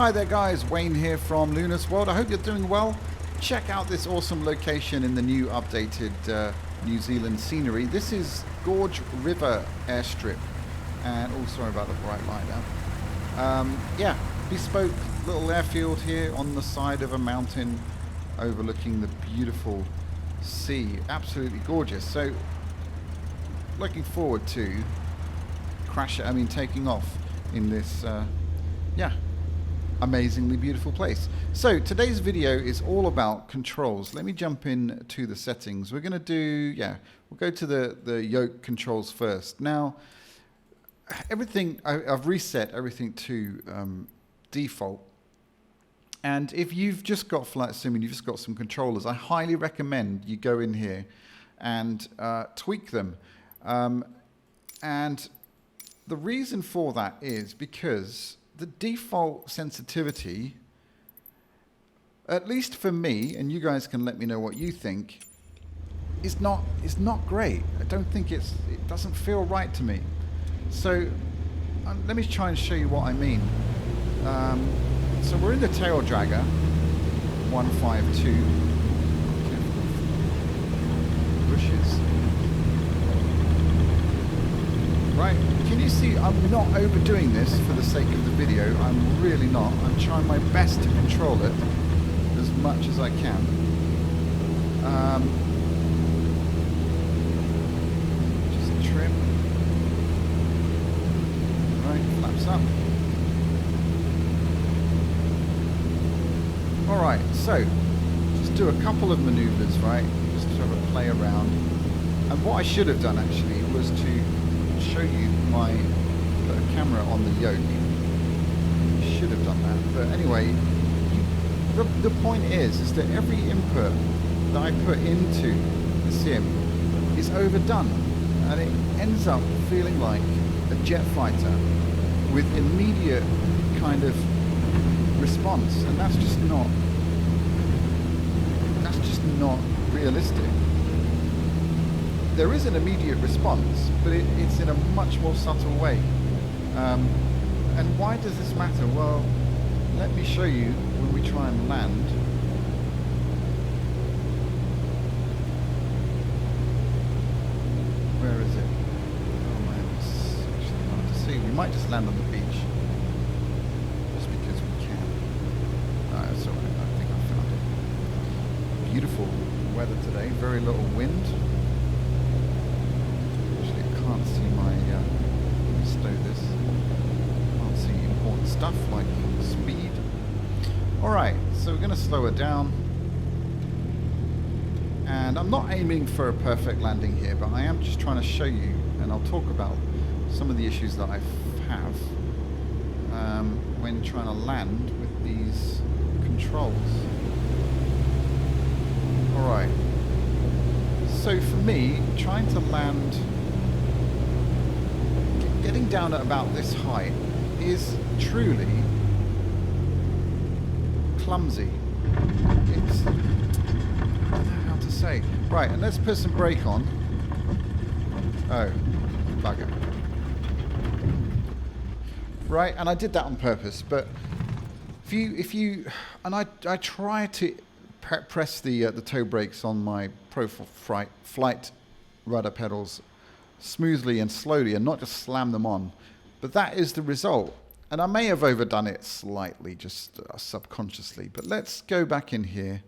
Hi there guys, Wayne here from Luna's World. I hope you're doing well. Check out this awesome location in the new updated New Zealand scenery. This is Gorge River Airstrip. And oh, sorry about the bright light now. Yeah, bespoke little airfield here on the side of a mountain overlooking the beautiful sea. Absolutely gorgeous. So looking forward to taking off in this yeah, amazingly beautiful place. So today's video is all about controls. Let me jump in to the settings. We're going to do, we'll go to the Yoke controls first. Now, everything, I've reset everything to default. And if you've just got flight sim and you've just got some controllers, I highly recommend you go in here and tweak them. And the reason for that is because the default sensitivity, at least for me, and you guys can let me know what you think, is not great. I don't think it doesn't feel right to me. So let me try and show you what I mean. So we're in the tail dragger 152. Bushes. Right, can you see I'm not overdoing this for the sake of the video. I'm really not. I'm trying my best to control it as much as I can. Just trim. Right, flaps up. Alright, so just do a couple of maneuvers, right? Just to have a play around. And what I should have done actually was to show you put a camera on the Yoke. Should have done that, but anyway, the point is that every input that I put into the sim is overdone, and it ends up feeling like a jet fighter with immediate kind of response, and that's just not realistic. There is an immediate response, but it's in a much more subtle way. And why does this matter? Well, let me show you when we try and land. Where is it? Oh man, it's actually hard to see. We might just land on the beach. Just because we can. No, it's alright, I think I found it. Beautiful weather today, very little wind. Can't see my, let me stow this, can't see important stuff like speed. Alright, so we're going to slow it down, and I'm not aiming for a perfect landing here, but I am just trying to show you, and I'll talk about some of the issues that I have when trying to land with these controls. Alright, so for me, trying to land getting down at about this height is truly clumsy. It's, I don't know how to say. Right, and let's put some brake on. Oh, bugger. Right, and I did that on purpose, but if you and I try to press the toe brakes on my profile flight rudder pedals smoothly and slowly and not just slam them on, but that is the result. And I may have overdone it slightly, just subconsciously, but let's go back in here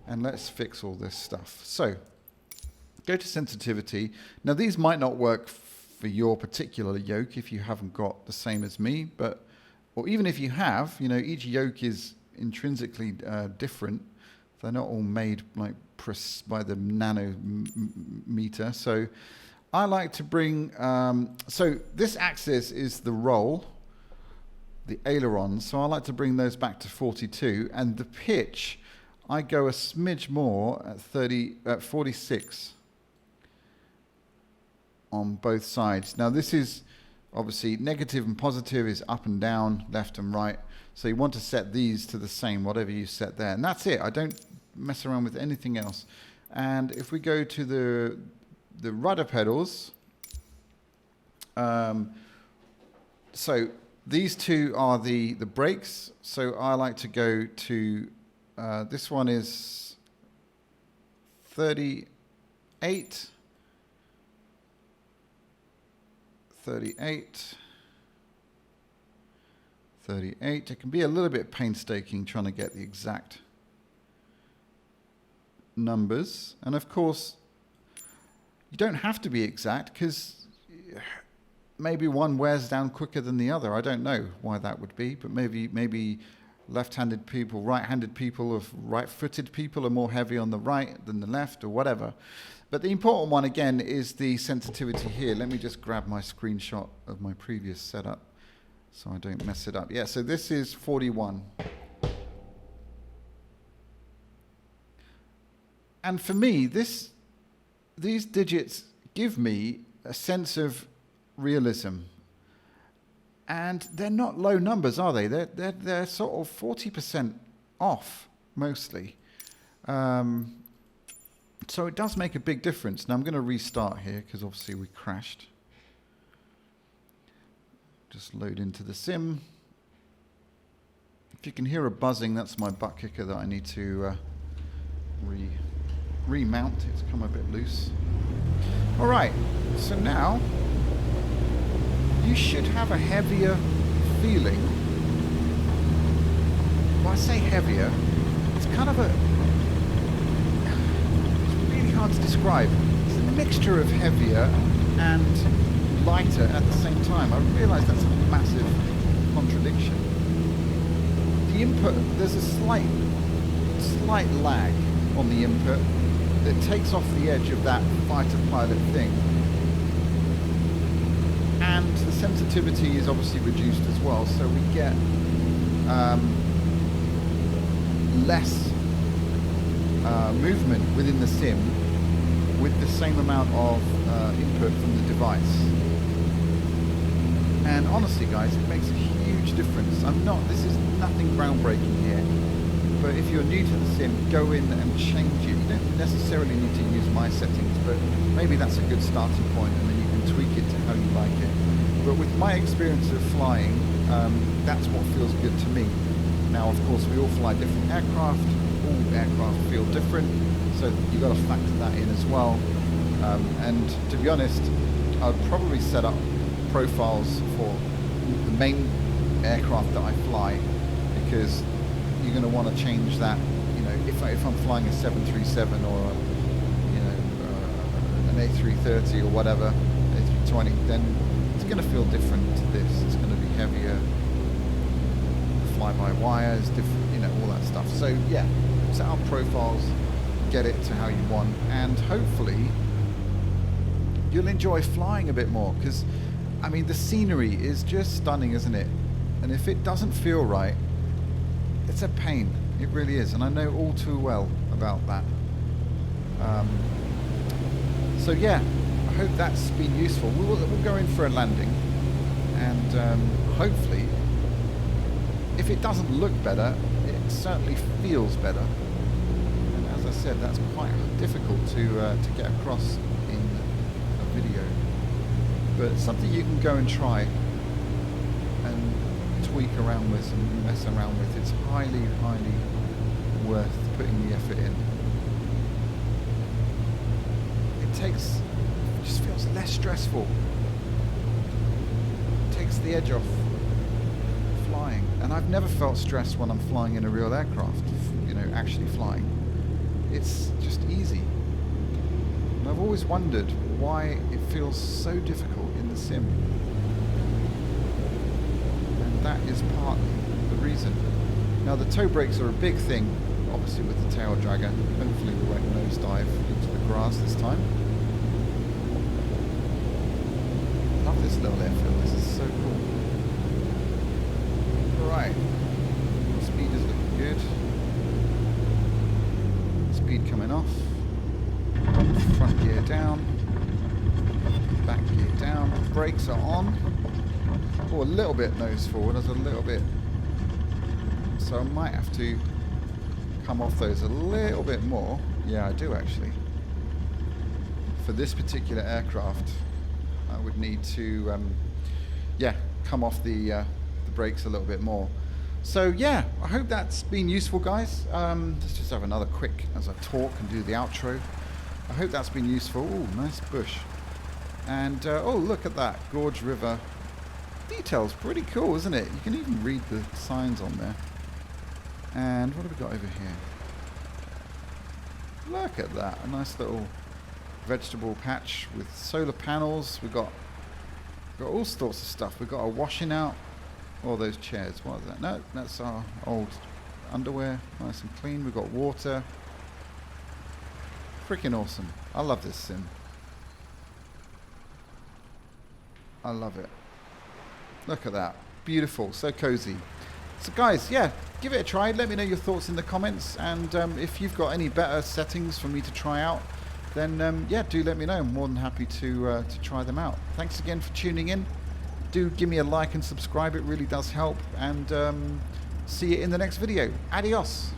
and let's fix all this stuff. So go to sensitivity. Now these might not work for your particular Yoke if you haven't got the same as me, or even if you have, each Yoke is intrinsically different. They're not all made like by the nanometer. So I like to bring, so this axis is the roll, the ailerons, so I like to bring those back to 42, and the pitch, I go a smidge more at 46 on both sides. Now this is obviously negative and positive is up and down, left and right, so you want to set these to the same, whatever you set there, and that's it. I don't mess around with anything else. And if we go to the rudder pedals, so These two are the brakes. So I like to go to, this one is 38, 38, 38. It can be a little bit painstaking trying to get the exact numbers. And of course, you don't have to be exact because maybe one wears down quicker than the other. I don't know why that would be, but maybe left-handed people, right-handed people, or right-footed people are more heavy on the right than the left, or whatever. But the important one, again, is the sensitivity here. Let me just grab my screenshot of my previous setup so I don't mess it up. Yeah, so this is 41. And for me, these digits give me a sense of realism. And they're not low numbers, are they? They're sort of 40% off, mostly. So it does make a big difference. Now I'm going to restart here because obviously we crashed. Just load into the sim. If you can hear a buzzing, that's my butt kicker that I need to remount. It's come a bit loose. All right, so now you should have a heavier feeling. Well, I say heavier, it's kind of it's really hard to describe. It's a mixture of heavier and lighter at the same time. I realise that's a massive contradiction. The input, there's a slight lag on the input that takes off the edge of that fighter pilot thing. And the sensitivity is obviously reduced as well, so we get less movement within the sim with the same amount of input from the device. And honestly, guys, it makes a huge difference. This is nothing groundbreaking here, but if you're new to the sim, go in and change it. You don't necessarily need to use my settings, but maybe that's a good starting point, and then you can tweak it to how you like it. But with my experience of flying, that's what feels good to me. Now, of course, we all fly different aircraft. All aircraft feel different, so you've got to factor that in as well. And to be honest, I'd probably set up profiles for the main aircraft that I fly, because you're going to want to change that. You know, if I'm flying a 737 or an A330 or whatever, A320, then it's going to feel different to this. It's going to be heavier, fly-by-wire is different, all that stuff. So yeah, set up profiles, get it to how you want, and hopefully you'll enjoy flying a bit more, because I mean, the scenery is just stunning, isn't it? And if it doesn't feel right, it's a pain. It really is, and I know all too well about that. So yeah, I hope that's been useful. We'll go in for a landing, and hopefully, if it doesn't look better, it certainly feels better. And as I said, that's quite difficult to get across in a video. But it's something you can go and try and tweak around with and mess around with. It's highly, highly worth putting the effort in. It just feels less stressful. It takes the edge off flying. And I've never felt stressed when I'm flying in a real aircraft, actually flying. It's just easy. And I've always wondered why it feels so difficult in the sim. And that is partly the reason. Now, the toe brakes are a big thing, obviously, with the tail dragger. Hopefully we won't nosedive into the grass this time. I love this little airfield. This is so cool. Right. Speed is looking good. Speed coming off. Front gear down. Back gear down. Brakes are on. Oh, a little bit nose forward. There's a little bit. So I might have to come off those a little bit more. Yeah, I do actually. For this particular aircraft, I would need to, come off the brakes a little bit more. So yeah, I hope that's been useful, guys. Let's just have another quick as I talk and do the outro. I hope that's been useful. Ooh, nice bush. And oh, look at that Gorge River. Details pretty cool, isn't it? You can even read the signs on there. And what have we got over here? Look at that, a nice little vegetable patch with solar panels. We've got all sorts of stuff. We've got our washing out. All those chairs. What is that? No, that's our old underwear. Nice and clean. We've got water. Freaking awesome. I love this sim. I love it. Look at that. Beautiful. So cozy. So guys, yeah, give it a try. Let me know your thoughts in the comments. And if you've got any better settings for me to try out, then yeah, do let me know. I'm more than happy to try them out. Thanks again for tuning in. Do give me a like and subscribe. It really does help. And see you in the next video. Adios.